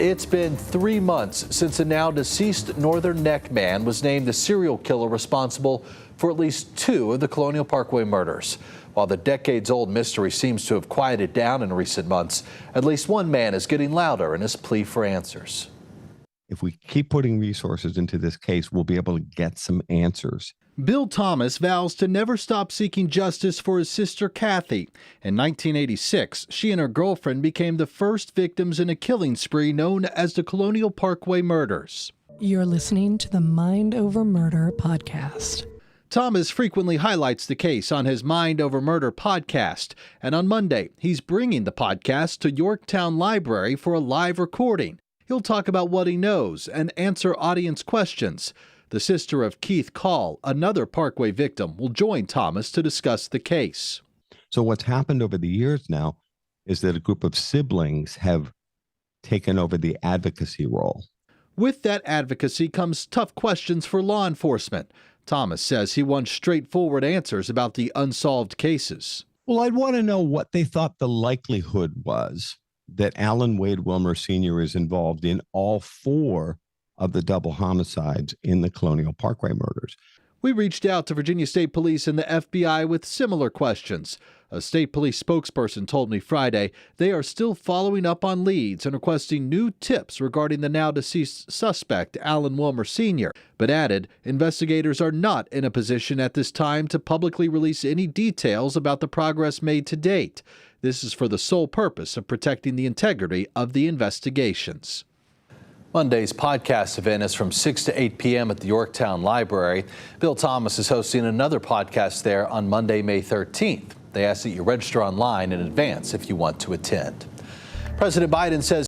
It's been 3 months since a now deceased Northern Neck man was named the serial killer responsible for at least 2 of the Colonial Parkway murders. While the decades-old mystery seems to have quieted down in recent months, at least one man is getting louder in his plea for answers. If we keep putting resources into this case, we'll be able to get some answers. Bill Thomas vows to never stop seeking justice for his sister Kathy. In 1986, she and her girlfriend became the first victims in a killing spree known as the Colonial Parkway murders. You're listening to the Mind Over Murder podcast. Thomas frequently highlights the case on his Mind Over Murder podcast, and on Monday, he's bringing the podcast to Yorktown Library for a live recording. He'll talk about what he knows and answer audience questions. The sister of Keith Call, another Parkway victim, will join Thomas to discuss the case. So what's happened over the years now is that a group of siblings have taken over the advocacy role. With that advocacy comes tough questions for law enforcement. Thomas says he wants straightforward answers about the unsolved cases. Well, I'd want to know what they thought the likelihood was that Alan Wade Wilmer Sr. is involved in all 4 of the double homicides in the Colonial Parkway murders. We reached out to Virginia State Police and the FBI with similar questions. A state police spokesperson told me Friday they are still following up on leads and requesting new tips regarding the now deceased suspect, Alan Wilmer Sr., but added investigators are not in a position at this time to publicly release any details about the progress made to date. This is for the sole purpose of protecting the integrity of the investigations. Monday's podcast event is from 6 to 8 p.m. at the Yorktown Library. Bill Thomas is hosting another podcast there on Monday, May 13th. They ask that you register online in advance if you want to attend. President Biden says